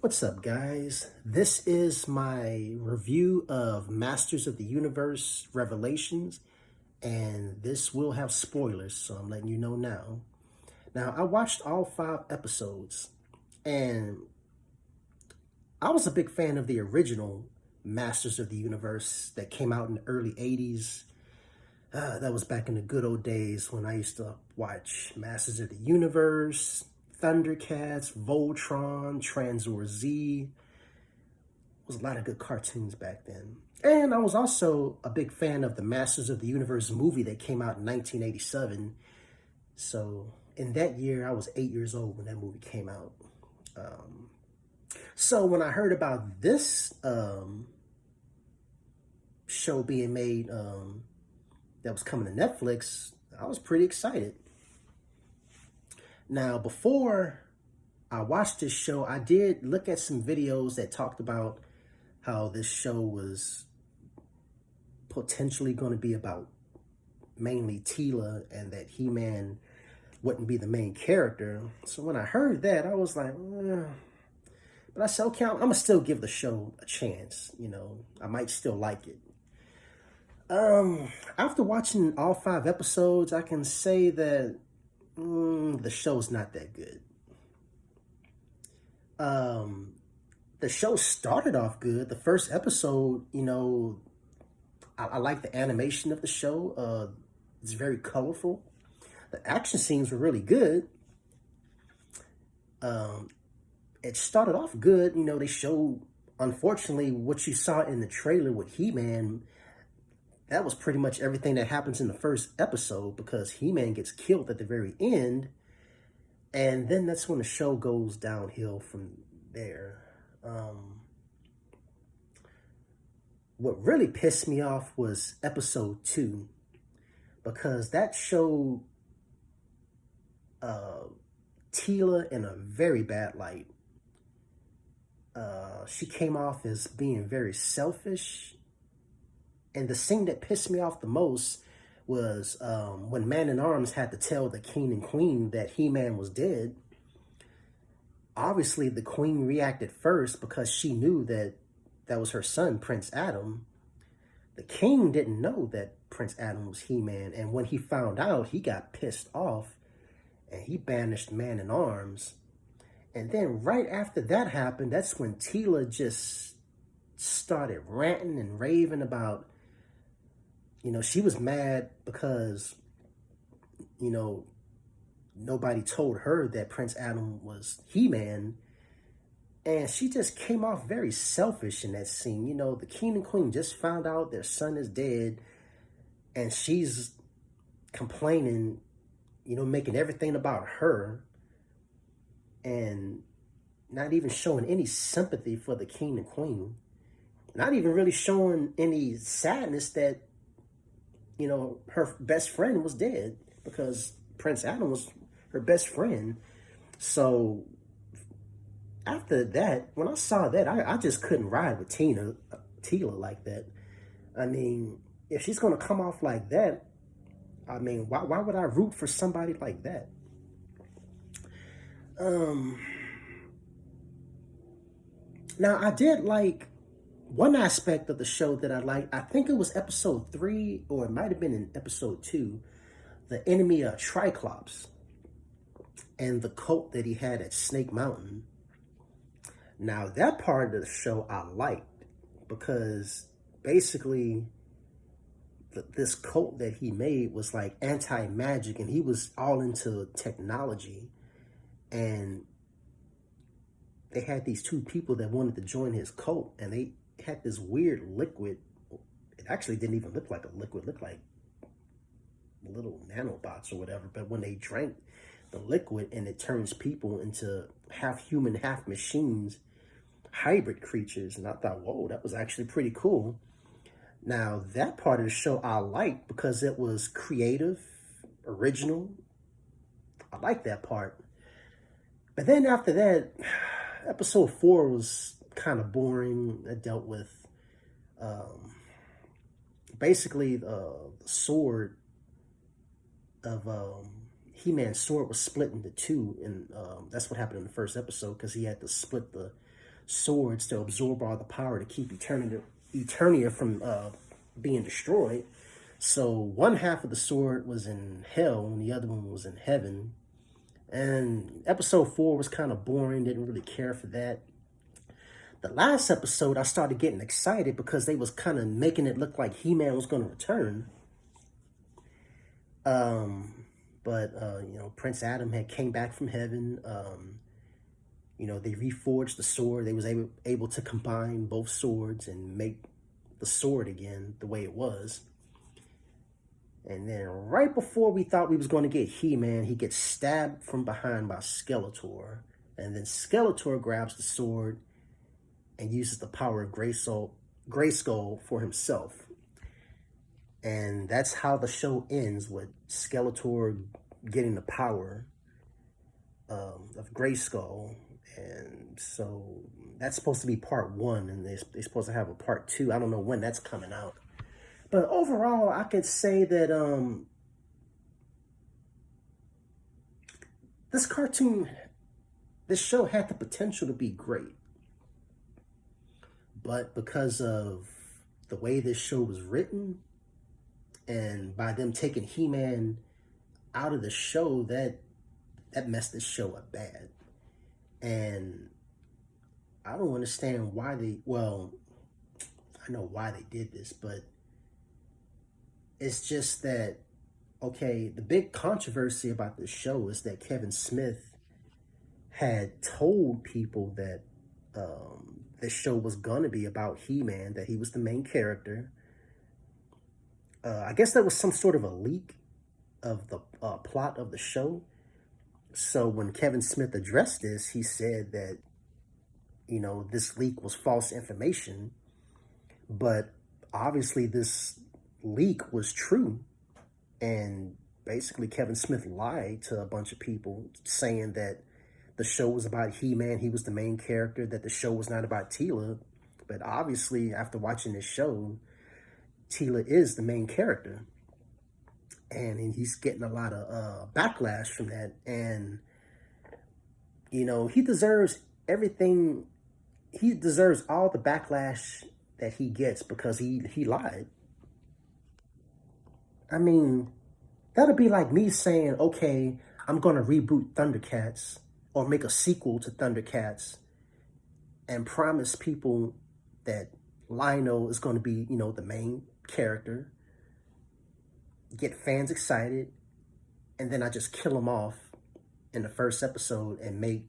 What's up, guys? This is my review of Masters of the Universe Revelations, and this will have spoilers, so I'm letting you know now. Now, I watched all 5 episodes, and I was a big fan of the original Masters of the Universe that came out in the early 80s. That was back in the good old days when I used to watch Masters of the Universe, Thundercats, Voltron, Tranzor Z. Was a lot of good cartoons back then. And I was also a big fan of the Masters of the Universe movie that came out in 1987. So in that year, I was 8 years old when that movie came out. So when I heard about this show being made that was coming to Netflix, I was pretty excited. Now, before I watched this show, I did look at some videos that talked about how this show was potentially going to be about mainly Teela and that He-Man wouldn't be the main character. So when I heard that, I was like, but I said, okay, I'm going to still give the show a chance. You know, I might still like it. After watching all 5 episodes, I can say that the show's not that good. The show started off good. The first episode, I like the animation of the show. It's very colorful. The action scenes were really good. It started off good. They showed, unfortunately, what you saw in the trailer with He-Man. That was pretty much everything that happens in the first episode because He-Man gets killed at the very end. And then that's when the show goes downhill from there. What really pissed me off was episode 2 because that showed Teela in a very bad light. She came off as being very selfish. And the scene that pissed me off the most was when Man-at-Arms had to tell the king and queen that He-Man was dead. Obviously, the queen reacted first because she knew that that was her son, Prince Adam. The king didn't know that Prince Adam was He-Man. And when he found out, he got pissed off and he banished Man-at-Arms. And then right after that happened, that's when Teela just started ranting and raving about, she was mad because, nobody told her that Prince Adam was He-Man. And she just came off very selfish in that scene. The king and queen just found out their son is dead. And she's complaining, making everything about her. And not even showing any sympathy for the king and queen. Not even really showing any sadness that, her best friend was dead because Prince Adam was her best friend. So after that, when I saw that, I just couldn't ride with Teela like that. I mean, if she's going to come off like that, why would I root for somebody like that? Now, I did like one aspect of the show that I liked. I think it was episode 3, or it might have been in episode 2, the enemy of Triclops and the cult that he had at Snake Mountain. Now, that part of the show I liked because basically this cult that he made was like anti-magic and he was all into technology. And they had these 2 people that wanted to join his cult, and they had this weird liquid. It actually didn't even look like a liquid. It looked like little nanobots or whatever. But when they drank the liquid and it turns people into half human, half machines, hybrid creatures. And I thought, whoa, that was actually pretty cool. Now, that part of the show I liked because it was creative, original. I liked that part. But then after that, episode 4 was kind of boring. It dealt with basically the sword of He-Man's sword was split into 2, and that's what happened in the first episode because he had to split the swords to absorb all the power to keep Eternia from being destroyed. So one half of the sword was in hell and the other one was in heaven. And episode 4 was kind of boring, didn't really care for that. The last episode, I started getting excited because they was kind of making it look like He-Man was going to return. But Prince Adam had came back from heaven. They reforged the sword. They was able to combine both swords and make the sword again the way it was. And then right before we thought we was going to get He-Man, he gets stabbed from behind by Skeletor. And then Skeletor grabs the sword and uses the power of Grayskull for himself. And that's how the show ends, with Skeletor getting the power of Grayskull. And so that's supposed to be part 1, and they're supposed to have a part 2. I don't know when that's coming out. But overall, I could say that this show had the potential to be great. But because of the way this show was written, and by them taking He-Man out of the show, that messed this show up bad. And I don't understand why I know why they did this, but it's just that, okay, the big controversy about this show is that Kevin Smith had told people that this show was going to be about He-Man, that he was the main character. I guess that was some sort of a leak of the plot of the show. So when Kevin Smith addressed this, he said that, this leak was false information. But obviously this leak was true. And basically Kevin Smith lied to a bunch of people, saying that the show was about He-Man, he was the main character, that the show was not about Teela. But obviously, after watching this show, Teela is the main character. And he's getting a lot of backlash from that. And, he deserves everything. He deserves all the backlash that he gets because he lied. I mean, that'll be like me saying, okay, I'm going to reboot Thundercats or make a sequel to Thundercats and promise people that Lionel is going to be, the main character, get fans excited, and then I just kill him off in the first episode and make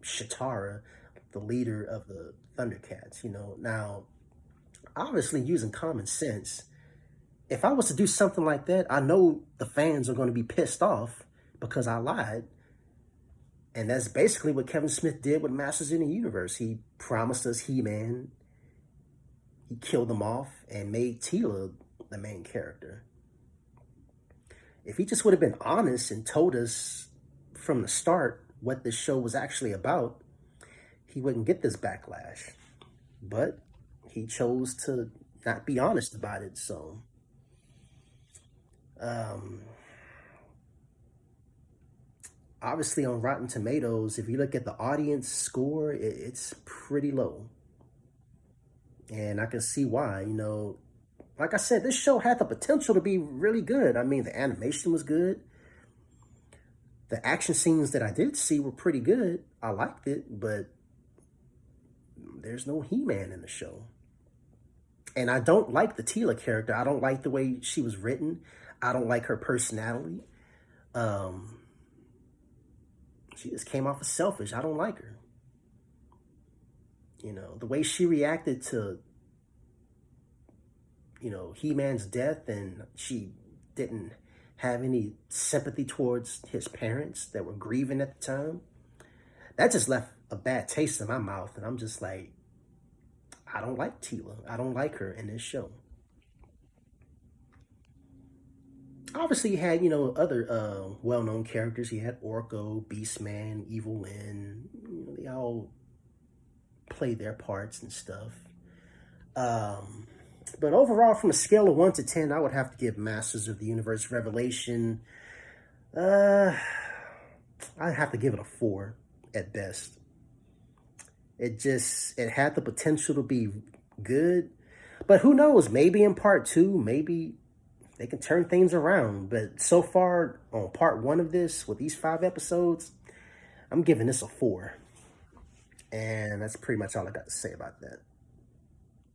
Shatara the leader of the Thundercats. Now, obviously using common sense, if I was to do something like that, I know the fans are going to be pissed off because I lied. And that's basically what Kevin Smith did with Masters in the Universe. He promised us He-Man, he killed them off, and made Teela the main character. If he just would have been honest and told us from the start what this show was actually about, he wouldn't get this backlash. But he chose to not be honest about it, so... obviously on Rotten Tomatoes, if you look at the audience score, it's pretty low. And I can see why. Like I said, this show had the potential to be really good. I mean, the animation was good. The action scenes that I did see were pretty good. I liked it, but there's no He-Man in the show. And I don't like the Teela character. I don't like the way she was written. I don't like her personality. She just came off as selfish. I don't like her. The way she reacted to, He-Man's death, and she didn't have any sympathy towards his parents that were grieving at the time. That just left a bad taste in my mouth. And I'm just like, I don't like Teela. I don't like her in this show. Obviously, you had, other well-known characters. You had Orko, Beastman, Evil Lyn. They all play their parts and stuff. But overall, from a scale of 1 to 10, I would have to give Masters of the Universe Revelation, I'd have to give it a 4 at best. It had the potential to be good, but who knows? Maybe in part two, maybe they can turn things around. But so far on part one of this, with these 5 episodes, I'm giving this a 4. And that's pretty much all I got to say about that.